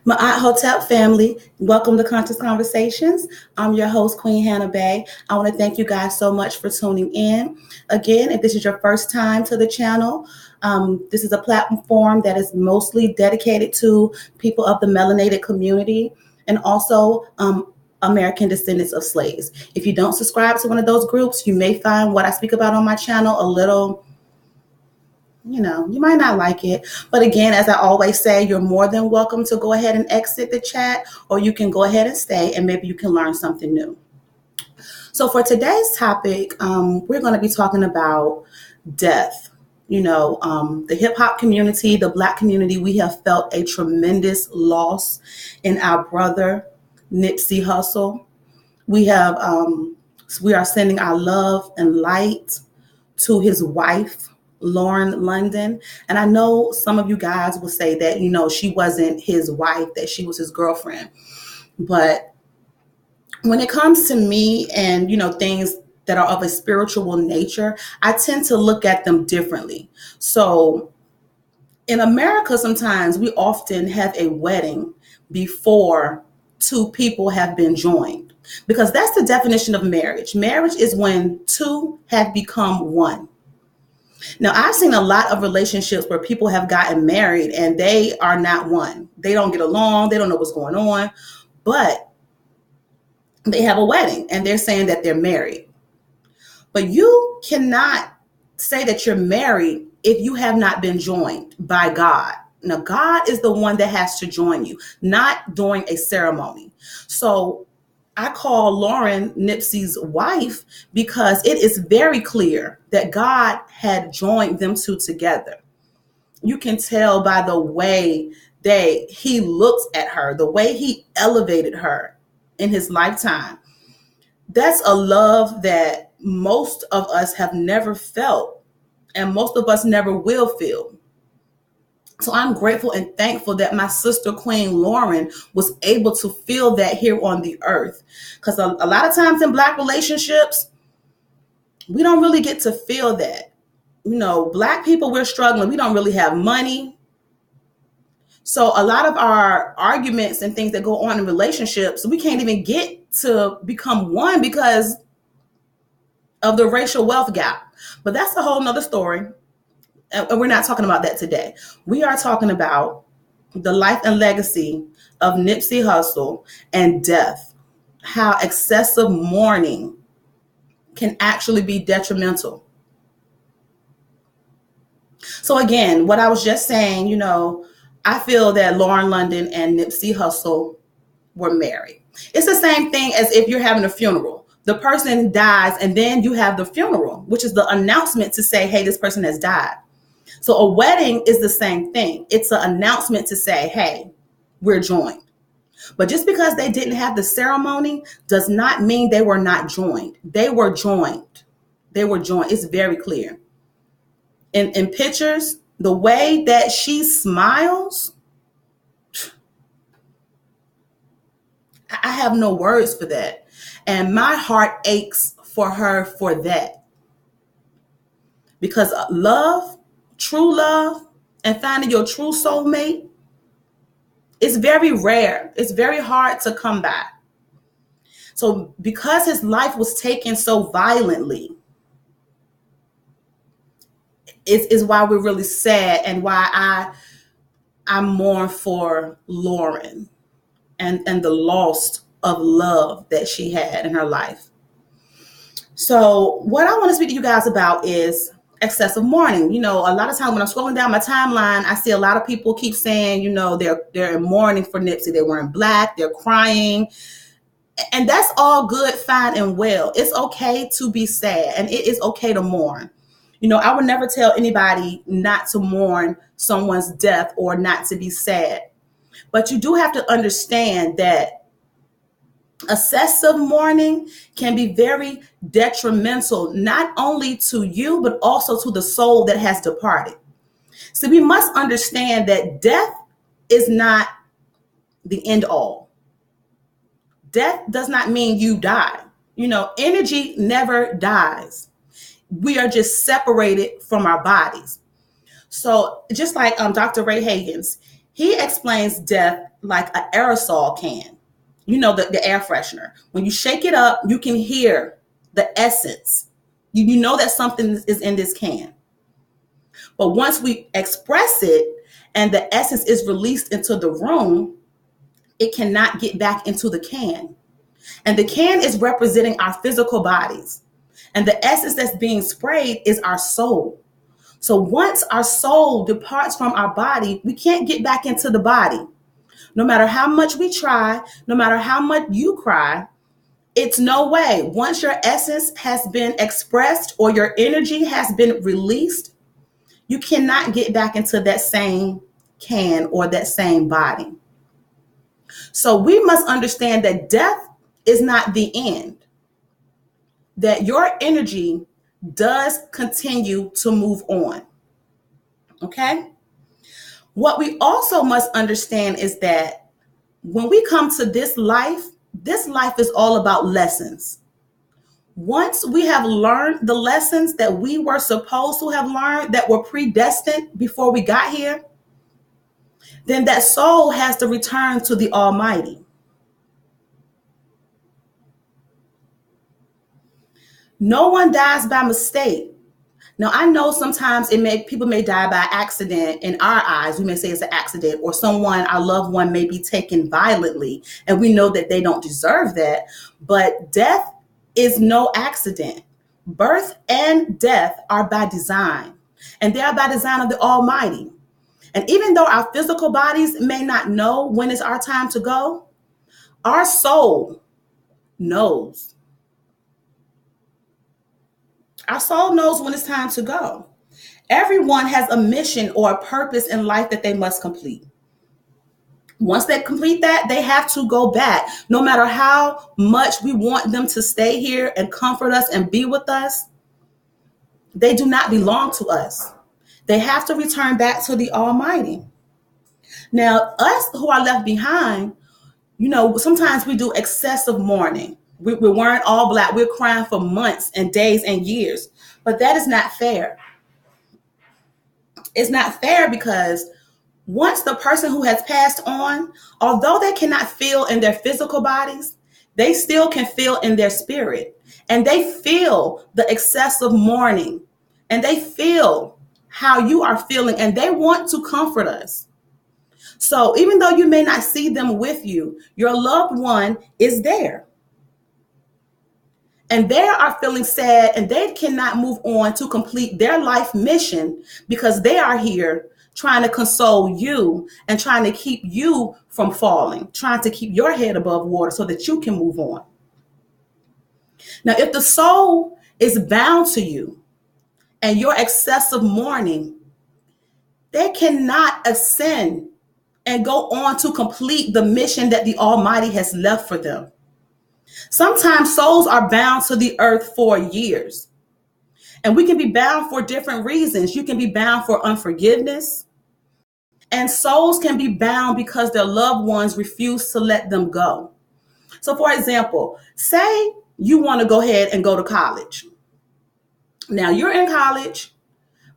Ma'at Hotep family, welcome to Conscious Conversations. I'm your host, Queen Hannah Bay. I want to thank you guys so much for tuning in. Again, if this is your first time to the channel, this is a platform that is mostly dedicated to people of the melanated community and also American descendants of slaves. If you don't subscribe to one of those groups, you may find what I speak about on my channel a little, you might not like it. But again, as I always say, you're more than welcome to go ahead and exit the chat, or you can go ahead and stay and maybe you can learn something new. So for today's topic, we're going to be talking about death. The hip hop community, the Black community, we have felt a tremendous loss in our brother, Nipsey Hussle. We are sending our love and light to his wife, Lauren London. And I know some of you guys will say that, she wasn't his wife, that she was his girlfriend. But when it comes to me and, things that are of a spiritual nature, I tend to look at them differently. So in America, sometimes we often have a wedding before two people have been joined, because that's the definition of marriage. Marriage is when two have become one. Now, I've seen a lot of relationships where people have gotten married and they are not one. They don't get along. They don't know what's going on, but they have a wedding and they're saying that they're married. But you cannot say that you're married if you have not been joined by God. Now, God is the one that has to join you, not during a ceremony. So I call Lauren Nipsey's wife because it is very clear that God had joined them two together. You can tell by the way that he looks at her, the way he elevated her in his lifetime. That's a love that most of us have never felt, and most of us never will feel. So I'm grateful and thankful that my sister, Queen Lauren, was able to feel that here on the earth. Because a lot of times in Black relationships, we don't really get to feel that. Black people, we're struggling. We don't really have money. So a lot of our arguments and things that go on in relationships, we can't even get to become one because of the racial wealth gap. But that's a whole nother story. And we're not talking about that today. We are talking about the life and legacy of Nipsey Hussle and death, how excessive mourning can actually be detrimental. So again, what I was just saying, I feel that Lauren London and Nipsey Hussle were married. It's the same thing as if you're having a funeral. The person dies and then you have the funeral, which is the announcement to say, hey, this person has died. So a wedding is the same thing. It's an announcement to say, hey, we're joined. But just because they didn't have the ceremony does not mean they were not joined. They were joined. They were joined. It's very clear. In pictures, the way that she smiles, I have no words for that. And my heart aches for her for that. Because love, true love, and finding your true soulmate is very rare. It's very hard to come by. So because his life was taken so violently, is why we're really sad and why I mourn for Lauren and the loss of love that she had in her life. So what I want to speak to you guys about is excessive mourning. A lot of times when I'm scrolling down my timeline, I see a lot of people keep saying, they're in mourning for Nipsey. They're wearing black, they're crying. And that's all good, fine, and well. It's okay to be sad and it is okay to mourn. I would never tell anybody not to mourn someone's death or not to be sad. But you do have to understand that excessive mourning can be very detrimental, not only to you, but also to the soul that has departed. So we must understand that death is not the end all. Death does not mean you die. Energy never dies. We are just separated from our bodies. So just like Dr. Ray Hagins, He explains death like an aerosol can. You know, the air freshener. When you shake it up, you can hear the essence. You know that something is in this can. But once we express it and the essence is released into the room, it cannot get back into the can. And the can is representing our physical bodies. And the essence that's being sprayed is our soul. So once our soul departs from our body, we can't get back into the body. No matter how much we try, no matter how much you cry, it's no way. Once your essence has been expressed or your energy has been released, you cannot get back into that same can or that same body. So we must understand that death is not the end, that your energy does continue to move on. Okay? What we also must understand is that when we come to this life is all about lessons. Once we have learned the lessons that we were supposed to have learned, that were predestined before we got here, then that soul has to return to the Almighty. No one dies by mistake. Now, I know sometimes people may die by accident. In our eyes, we may say it's an accident, or someone, our loved one, may be taken violently, and we know that they don't deserve that. But death is no accident. Birth and death are by design, and they are by design of the Almighty. And even though our physical bodies may not know when it's our time to go, our soul knows. Our soul knows when it's time to go. Everyone has a mission or a purpose in life that they must complete. Once they complete that, they have to go back. No matter how much we want them to stay here and comfort us and be with us, they do not belong to us. They have to return back to the Almighty. Now, us who are left behind, sometimes we do excessive mourning. We're wearing all black. We're crying for months and days and years. But that is not fair. It's not fair because once the person who has passed on, although they cannot feel in their physical bodies, they still can feel in their spirit. And they feel the excessive mourning. And they feel how you are feeling. And they want to comfort us. So even though you may not see them with you, your loved one is there. And they are feeling sad and they cannot move on to complete their life mission because they are here trying to console you and trying to keep you from falling, trying to keep your head above water so that you can move on. Now, if the soul is bound to you and your excessive mourning, they cannot ascend and go on to complete the mission that the Almighty has left for them. Sometimes souls are bound to the earth for years. And we can be bound for different reasons. You can be bound for unforgiveness. And souls can be bound because their loved ones refuse to let them go. So for example, say you want to go ahead and go to college. Now you're in college,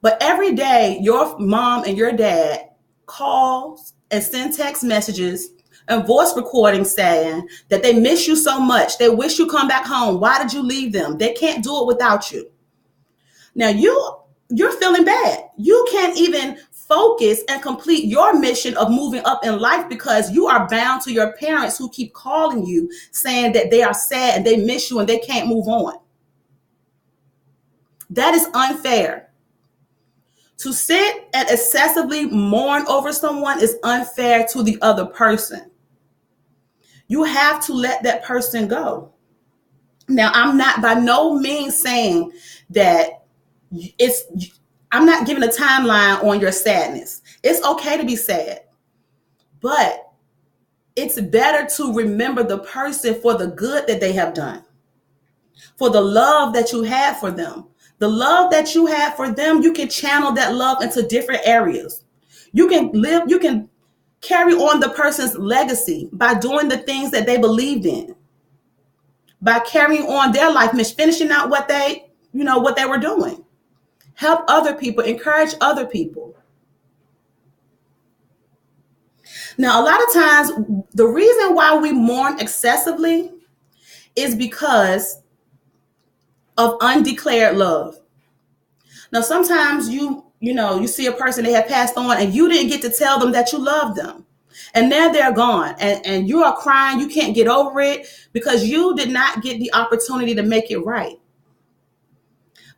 but every day your mom and your dad calls and send text messages and voice recordings saying that they miss you so much. They wish you come back home. Why did you leave them? They can't do it without you. Now you're feeling bad. You can't even focus and complete your mission of moving up in life because you are bound to your parents who keep calling you saying that they are sad and they miss you and they can't move on. That is unfair. To sit and excessively mourn over someone is unfair to the other person. You have to let that person go. Now, I'm not by no means saying that I'm not giving a timeline on your sadness. It's okay to be sad, but it's better to remember the person for the good that they have done, for the love that you have for them. The love that you have for them, you can channel that love into different areas. You can carry on the person's legacy by doing the things that they believed in, by carrying on their life mission, finishing out what they were doing. Help other people, encourage other people. Now, a lot of times, the reason why we mourn excessively is because of undeclared love. Now, sometimes you see a person, they have passed on, and you didn't get to tell them that you love them. And now they're gone, and you are crying. You can't get over it because you did not get the opportunity to make it right.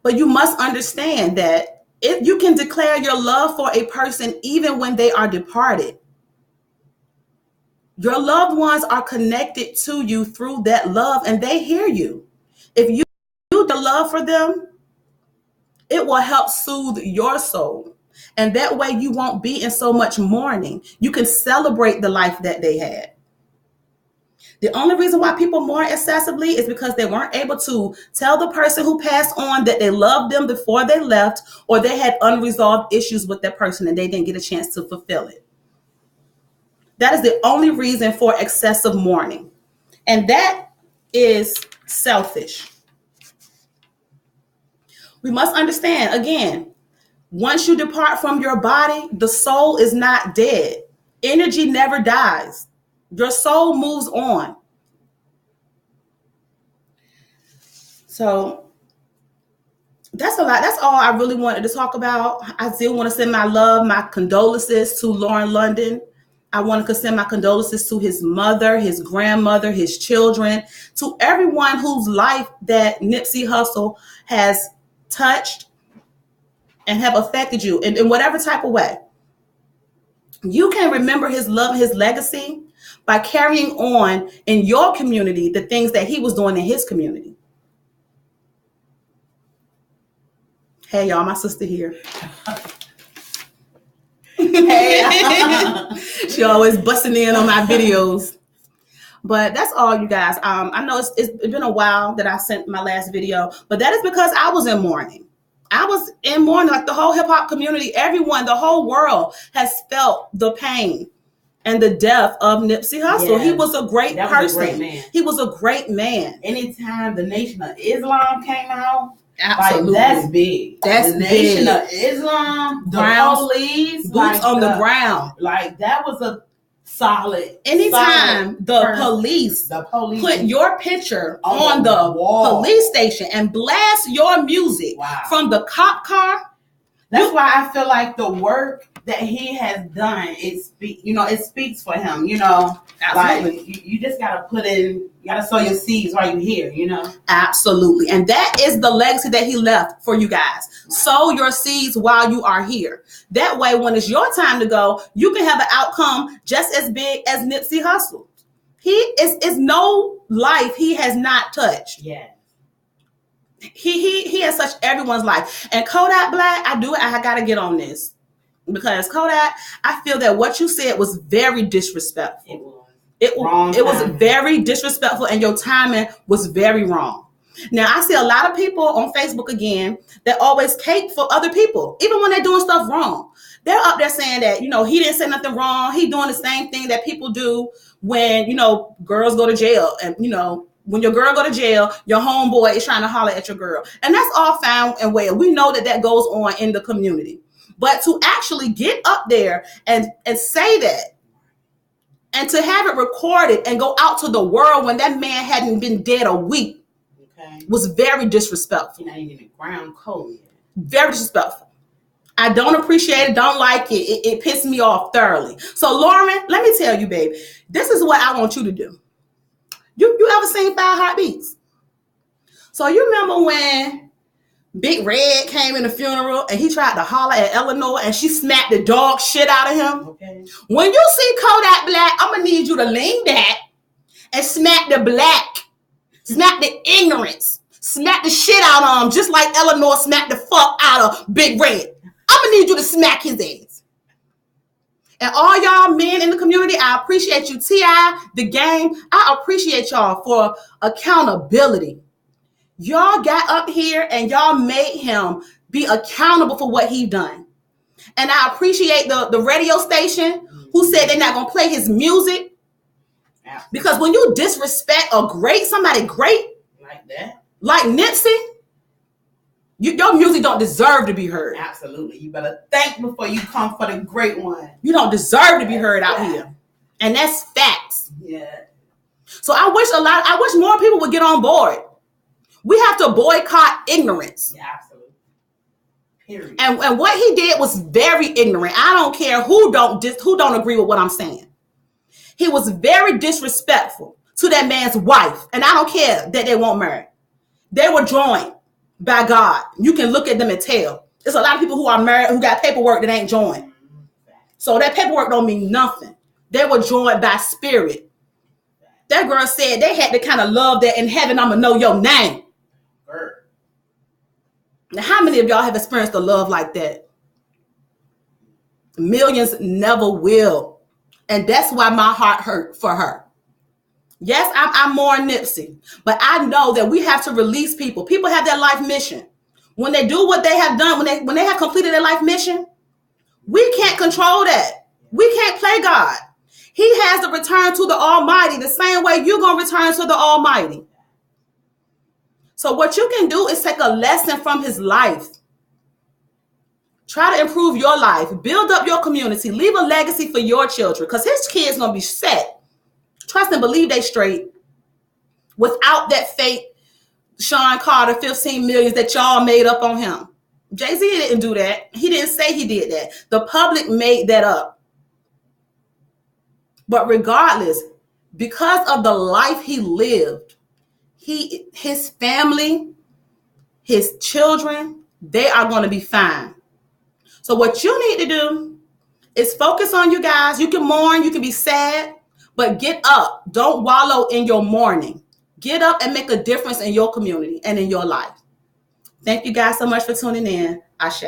But you must understand that if you can declare your love for a person even when they are departed, your loved ones are connected to you through that love, and they hear you. If you do the love for them, it will help soothe your soul. And that way you won't be in so much mourning. You can celebrate the life that they had. The only reason why people mourn excessively is because they weren't able to tell the person who passed on that they loved them before they left, or they had unresolved issues with that person and they didn't get a chance to fulfill it. That is the only reason for excessive mourning. And that is selfish. We must understand, again, once you depart from your body, the soul is not dead. Energy never dies. Your soul moves on. So that's a lot. That's all I really wanted to talk about. I still want to send my love, my condolences to Lauren London. I want to send my condolences to his mother, his grandmother, his children, to everyone whose life that Nipsey Hussle has touched and have affected you in whatever type of way. You can remember his love and his legacy by carrying on in your community the things that he was doing in his community. Hey, y'all, my sister here. Hey. She always busting in on my videos. But that's all, you guys. I know it's been a while that I sent my last video, but that is because I was in mourning. I was in mourning, like the whole hip hop community, everyone, the whole world has felt the pain and the death of Nipsey Hussle. Yes, he was a great person. Was a great man. He was a great man. Anytime the Nation of Islam came out, absolutely, like, that's big. That's the big. Nation of Islam, the police, boots like on the ground. Like, that was a solid. Anytime the police put your picture on the police station and blast your music from the cop car. That's why I feel like the work that he has done, it speaks for him, Absolutely. Like, you just got to put in, you got to sow your seeds while you're here, Absolutely. And that is the legacy that he left for you guys. Right. Sow your seeds while you are here. That way, when it's your time to go, you can have an outcome just as big as Nipsey Hussle. He is no life he has not touched. Yeah. He has touched everyone's life. And Kodak Black, I gotta get on this. Because Kodak, I feel that what you said was very disrespectful. It was very disrespectful, and your timing was very wrong. Now, I see a lot of people on Facebook again that always cape for other people, even when they're doing stuff wrong. They're up there saying that, he didn't say nothing wrong. He doing the same thing that people do when, girls go to jail. And, when your girl go to jail, your homeboy is trying to holler at your girl. And that's all fine and well. We know that goes on in the community. But to actually get up there and say that, and to have it recorded and go out to the world when that man hadn't been dead a week, was very disrespectful. You're not even in ground cold yet. Very disrespectful. I don't appreciate it, don't like it. It pissed me off thoroughly. So, Lauren, let me tell you, babe, this is what I want you to do. You ever seen 5 Heartbeats? So you remember when Big Red came in the funeral and he tried to holler at Eleanor and she smacked the dog shit out of him? Okay. When you see Kodak Black, I'm going to need you to lean back and smack the black, smack the ignorance, smack the shit out of him, just like Eleanor smacked the fuck out of Big Red. I'm going to need you to smack his ass. And all y'all men in the community, I appreciate you. T.I., the game, I appreciate y'all for accountability. Y'all got up here and y'all made him be accountable for what he done. And I appreciate the radio station who said they're not going to play his music. Because when you disrespect somebody great, like that, like Nipsey, your music don't deserve to be heard. Absolutely. You better think before you come for the great one. You don't deserve to be heard out here. And that's facts. Yeah. So I wish more people would get on board. We have to boycott ignorance. Yeah, absolutely. Period. And what he did was very ignorant. I don't care who don't agree with what I'm saying. He was very disrespectful to that man's wife. And I don't care that they won't marry. They were joined by God. You can look at them and tell. There's a lot of people who are married who got paperwork that ain't joined. So that paperwork don't mean nothing. They were joined by spirit. That girl said they had to kind of love that in heaven, I'm going to know your name. Now, how many of y'all have experienced a love like that? Millions never will. And that's why my heart hurt for her. Yes, I'm more NIPSEY, but I know that we have to release people. People have their life mission. When they do what they have done, when they have completed their life mission, we can't control that. We can't play God. He has to return to the Almighty the same way you're going to return to the Almighty. So what you can do is take a lesson from his life. Try to improve your life. Build up your community. Leave a legacy for your children because his kids going to be set. Trust and believe they straight. Without that fake Sean Carter 15 million that y'all made up on him. Jay-Z didn't do that. He didn't say he did that. The public made that up. But regardless, because of the life he lived, his family, his children, they are going to be fine. So what you need to do is focus on you guys. You can mourn, you can be sad, but get up. Don't wallow in your mourning. Get up and make a difference in your community and in your life. Thank you guys so much for tuning in. Ashe.